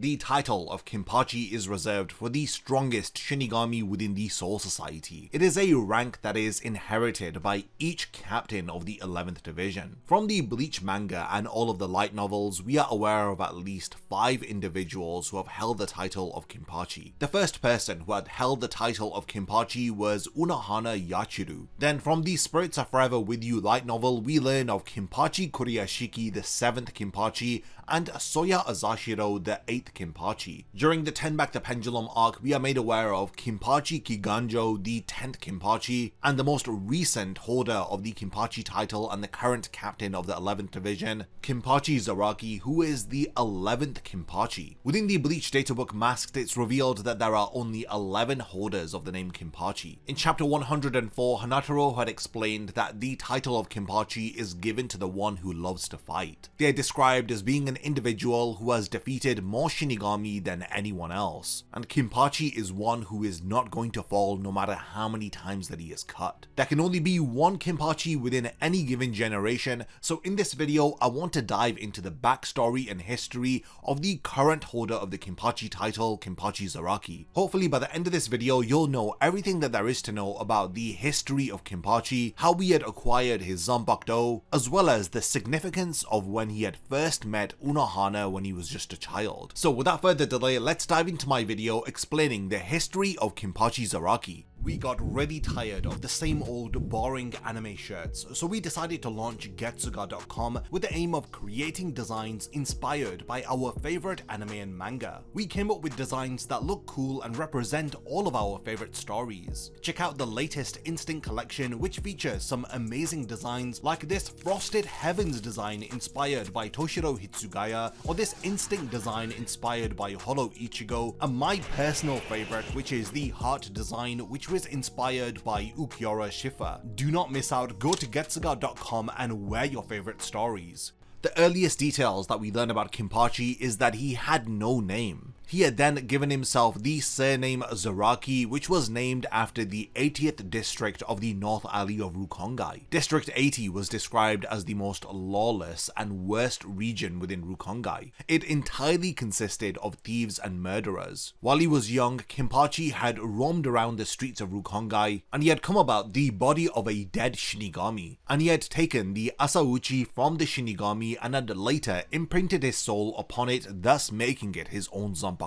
The title of Kenpachi is reserved for the strongest Shinigami within the Soul Society. It is a rank that is inherited by each captain of the 11th Division. From the Bleach manga and all of the light novels, we are aware of at least 5 individuals who have held the title of Kenpachi. The first person who had held the title of Kenpachi was Unohana Yachiru. Then from the Spirits Are Forever With You light novel, we learn of Kenpachi Kuriyashiki, the 7th Kenpachi, and Soya Azashiro, the 8th Kenpachi. During the Turn Back the Pendulum arc, we are made aware of Kenpachi Kiganjo, the 10th Kenpachi, and the most recent holder of the Kenpachi title and the current captain of the 11th Division, Kenpachi Zaraki, who is the 11th Kenpachi. Within the Bleach databook Masked, it's revealed that there are only 11 holders of the name Kenpachi. In chapter 104, Hanataro had explained that the title of Kenpachi is given to the one who loves to fight. They are described as being an individual who has defeated more Shinigami than anyone else, and Kenpachi is one who is not going to fall no matter how many times that he is cut. There can only be one Kenpachi within any given generation, so in this video I want to dive into the backstory and history of the current holder of the Kenpachi title, Kenpachi Zaraki. Hopefully by the end of this video you'll know everything that there is to know about the history of Kenpachi, how he had acquired his Zanpakuto, as well as the significance of when he had first met Unohana when he was just a child. So without further delay, let's dive into my video explaining the history of Kenpachi Zaraki. We got really tired of the same old boring anime shirts, so we decided to launch Getsuga.com with the aim of creating designs inspired by our favorite anime and manga. We came up with designs that look cool and represent all of our favorite stories. Check out the latest Instinct collection, which features some amazing designs like this Frosted Heavens design inspired by Toshiro Hitsugaya, or this Instinct design inspired by Hollow Ichigo, and my personal favorite, which is the Heart design, which was inspired by Ukiura Shifa. Do not miss out, go to Getsuga.com and wear your favorite stories. The earliest details that we learn about Kenpachi is that he had no name. He had then given himself the surname Zaraki, which was named after the 80th district of the North Alley of Rukongai. District 80 was described as the most lawless and worst region within Rukongai. It entirely consisted of thieves and murderers. While he was young, Kenpachi had roamed around the streets of Rukongai, and he had come about the body of a dead Shinigami, and he had taken the Asauchi from the Shinigami and had later imprinted his soul upon it, thus making it his own Zanpakuto.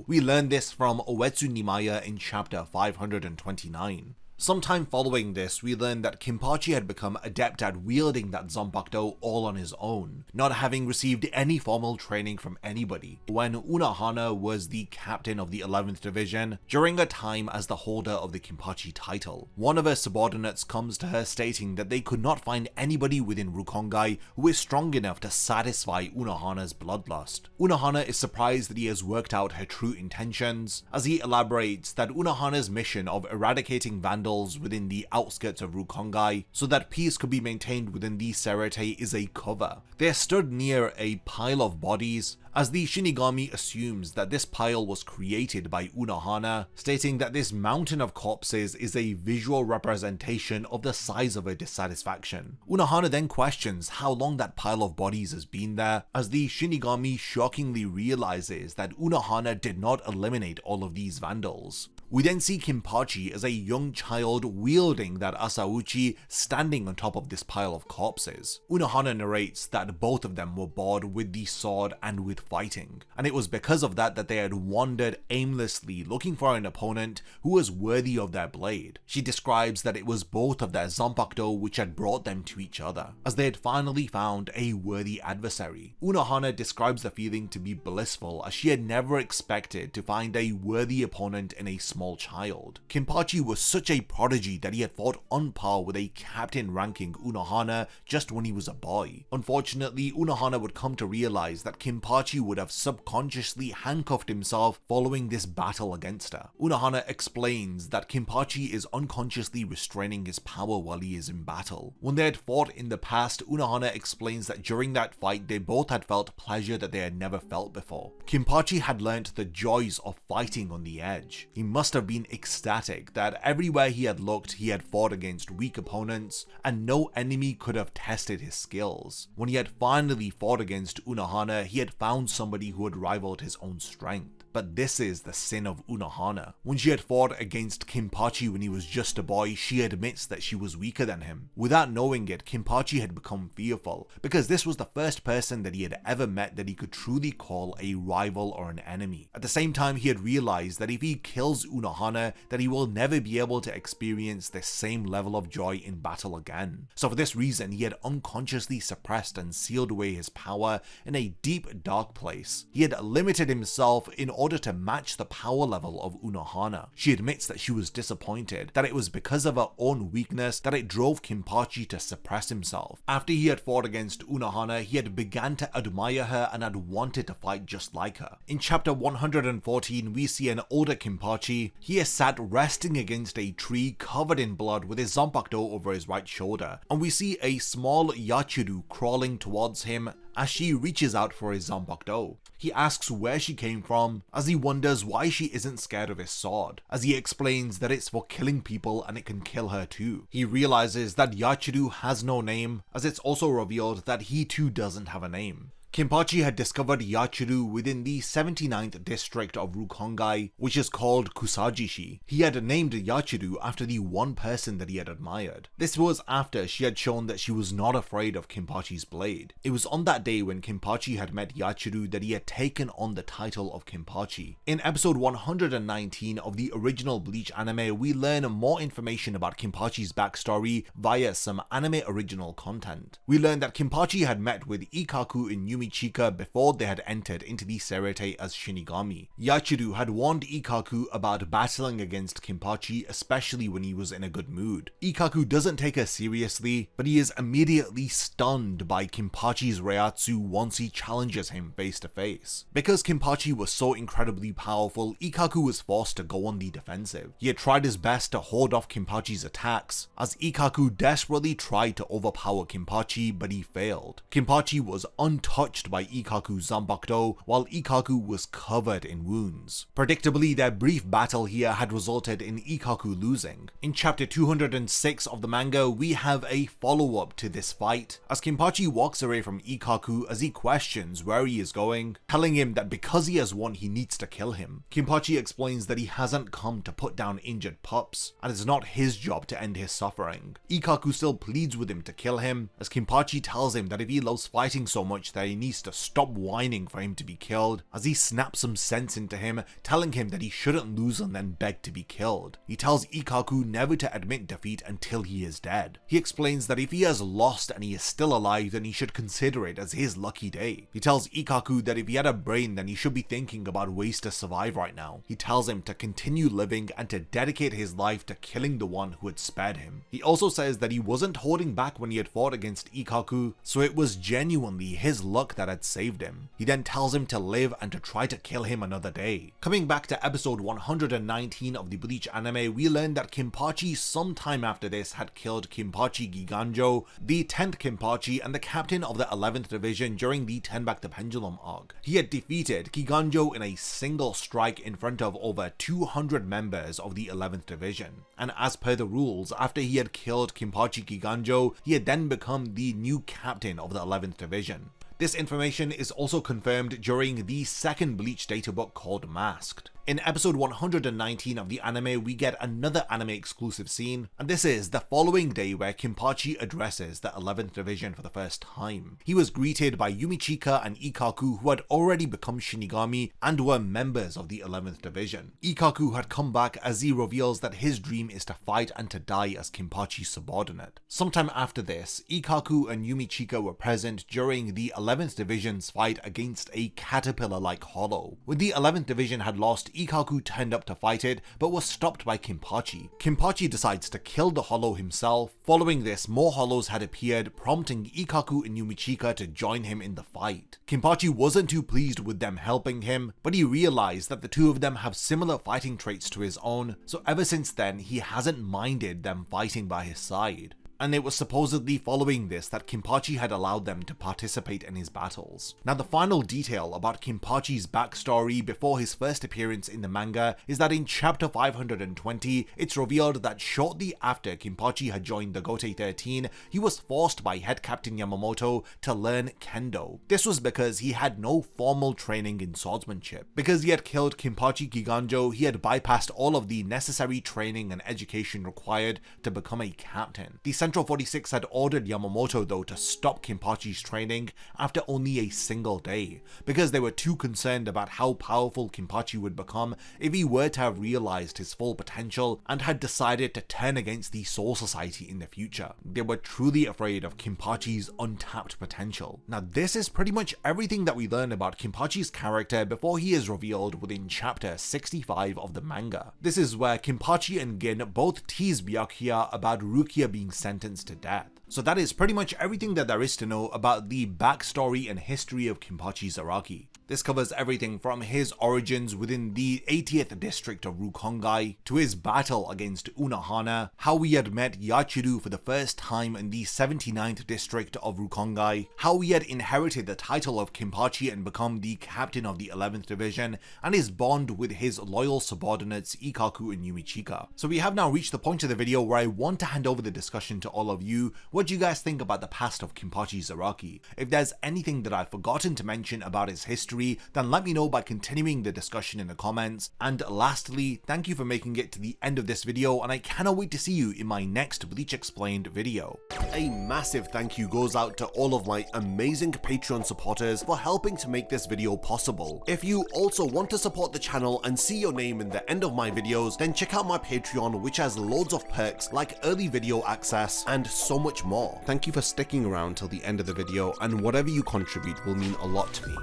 We learned this from Uetsu Nimaya in chapter 529. Sometime following this, we learned that Kenpachi had become adept at wielding that Zanpakuto all on his own, not having received any formal training from anybody. When Unohana was the captain of the 11th Division, during her time as the holder of the Kenpachi title, one of her subordinates comes to her stating that they could not find anybody within Rukongai who is strong enough to satisfy Unohana's bloodlust. Unohana is surprised that he has worked out her true intentions, as he elaborates that Unohana's mission of eradicating vandals within the outskirts of Rukongai so that peace could be maintained within the Serete is a cover. They stood near a pile of bodies, as the Shinigami assumes that this pile was created by Unohana, stating that this mountain of corpses is a visual representation of the size of her dissatisfaction. Unohana then questions how long that pile of bodies has been there, as the Shinigami shockingly realizes that Unohana did not eliminate all of these vandals. We then see Kenpachi as a young child wielding that Asauchi, standing on top of this pile of corpses. Unohana narrates that both of them were bored with the sword and with fighting, and it was because of that that they had wandered aimlessly looking for an opponent who was worthy of their blade. She describes that it was both of their Zanpakuto which had brought them to each other, as they had finally found a worthy adversary. Unohana describes the feeling to be blissful, as she had never expected to find a worthy opponent in a small child. Kenpachi was such a prodigy that he had fought on par with a captain ranking Unohana just when he was a boy. Unfortunately, Unohana would come to realize that Kenpachi would have subconsciously handcuffed himself following this battle against her. Unohana explains that Kenpachi is unconsciously restraining his power while he is in battle. When they had fought in the past, Unohana explains that during that fight they both had felt pleasure that they had never felt before. Kenpachi had learnt the joys of fighting on the edge. He must must have been ecstatic that everywhere he had looked he had fought against weak opponents and no enemy could have tested his skills. When he had finally fought against Unohana, he had found somebody who had rivaled his own strength. But this is the sin of Unohana. When she had fought against Kenpachi when he was just a boy, she admits that she was weaker than him. Without knowing it, Kenpachi had become fearful, because this was the first person that he had ever met that he could truly call a rival or an enemy. At the same time, he had realized that if he kills Unohana, that he will never be able to experience the same level of joy in battle again. So for this reason, he had unconsciously suppressed and sealed away his power in a deep, dark place. He had limited himself in order to match the power level of Unohana. She admits that she was disappointed, that it was because of her own weakness that it drove Kenpachi to suppress himself. After he had fought against Unohana, he had begun to admire her and had wanted to fight just like her. In chapter 114, we see an older Kenpachi. He is sat resting against a tree covered in blood with his Zanpakuto over his right shoulder, and we see a small Yachiru crawling towards him as she reaches out for his Zanpakuto. He asks where she came from, as he wonders why she isn't scared of his sword, as he explains that it's for killing people and it can kill her too. He realizes that Yachiru has no name, as it's also revealed that he too doesn't have a name. Kenpachi had discovered Yachiru within the 79th district of Rukongai, which is called Kusajishi. He had named Yachiru after the one person that he had admired. This was after she had shown that she was not afraid of Kenpachi's blade. It was on that day when Kenpachi had met Yachiru that he had taken on the title of Kenpachi. In episode 119 of the original Bleach anime, we learn more information about Kenpachi's backstory via some anime original content. We learn that Kenpachi had met with Ikkaku and Yumichika before they had entered into the Serete as Shinigami. Yachiru had warned Ikkaku about battling against Kenpachi, especially when he was in a good mood. Ikkaku doesn't take her seriously, but he is immediately stunned by Kenpachi's Reiatsu once he challenges him face to face. Because Kenpachi was so incredibly powerful, Ikkaku was forced to go on the defensive. He had tried his best to hold off Kenpachi's attacks, as Ikkaku desperately tried to overpower Kenpachi, but he failed. Kenpachi was untouched by Ikkaku's Zanpakuto, while Ikkaku was covered in wounds. Predictably, their brief battle here had resulted in Ikkaku losing. In chapter 206 of the manga, we have a follow-up to this fight, as Kenpachi walks away from Ikkaku as he questions where he is going, telling him that because he has won, he needs to kill him. Kenpachi explains that he hasn't come to put down injured pups, and it's not his job to end his suffering. Ikkaku still pleads with him to kill him, as Kenpachi tells him that if he loves fighting so much that he needs to stop whining for him to be killed, as he snaps some sense into him, telling him that he shouldn't lose and then beg to be killed. He tells Ikkaku never to admit defeat until he is dead. He explains that if he has lost and he is still alive, then he should consider it as his lucky day. He tells Ikkaku that if he had a brain, then he should be thinking about ways to survive right now. He tells him to continue living and to dedicate his life to killing the one who had spared him. He also says that he wasn't holding back when he had fought against Ikkaku, so it was genuinely his luck that had saved him. He then tells him to live and to try to kill him another day. Coming back to episode 119 of the Bleach anime, we learn that Kenpachi sometime after this had killed Kenpachi Giganjo, the 10th Kenpachi and the captain of the 11th division during the Turn Back the Pendulum arc. He had defeated Giganjo in a single strike in front of over 200 members of the 11th division. And as per the rules, after he had killed Kenpachi Giganjo, he had then become the new captain of the 11th division. This information is also confirmed during the second Bleach data book called Masked. In episode 119 of the anime, we get another anime exclusive scene, and this is the following day where Kenpachi addresses the 11th division for the first time. He was greeted by Yumichika and Ikkaku, who had already become Shinigami and were members of the 11th division. Ikkaku had come back as he reveals that his dream is to fight and to die as Kenpachi's subordinate. Sometime after this, Ikkaku and Yumichika were present during the 11th division's fight against a caterpillar-like hollow. When the 11th division had lost, Ikkaku turned up to fight it, but was stopped by Kenpachi. Kenpachi decides to kill the hollow himself. Following this, more hollows had appeared, prompting Ikkaku and Yumichika to join him in the fight. Kenpachi wasn't too pleased with them helping him, but he realized that the two of them have similar fighting traits to his own, so ever since then he hasn't minded them fighting by his side. and it was supposedly following this that Kenpachi had allowed them to participate in his battles. Now, the final detail about Kenpachi's backstory before his first appearance in the manga is that in chapter 520, it's revealed that shortly after Kenpachi had joined the Gotei 13, he was forced by head captain Yamamoto to learn kendo. This was because he had no formal training in swordsmanship. Because he had killed Kenpachi Giganjo, he had bypassed all of the necessary training and education required to become a captain. The Central 46 had ordered Yamamoto though to stop Kenpachi's training after only a single day, because they were too concerned about how powerful Kenpachi would become if he were to have realized his full potential and had decided to turn against the Soul Society in the future. They were truly afraid of Kenpachi's untapped potential. Now, this is pretty much everything that we learn about Kenpachi's character before he is revealed within chapter 65 of the manga. This is where Kenpachi and Gin both tease Byakuya about Rukia being sentenced to death. So that is pretty much everything that there is to know about the backstory and history of Kenpachi Zaraki. This covers everything from his origins within the 80th district of Rukongai, to his battle against Unohana, how we had met Yachiru for the first time in the 79th district of Rukongai, how we had inherited the title of Kenpachi and become the captain of the 11th division, and his bond with his loyal subordinates Ikkaku and Yumichika. So we have now reached the point of the video where I want to hand over the discussion to all of you. What do you guys think about the past of Kenpachi Zaraki? If there's anything that I've forgotten to mention about his history, then let me know by continuing the discussion in the comments. And lastly, thank you for making it to the end of this video, and I cannot wait to see you in my next Bleach Explained video. A massive thank you goes out to all of my amazing Patreon supporters for helping to make this video possible. If you also want to support the channel and see your name in the end of my videos, then check out my Patreon, which has loads of perks like early video access and so much more. Thank you for sticking around till the end of the video, and whatever you contribute will mean a lot to me.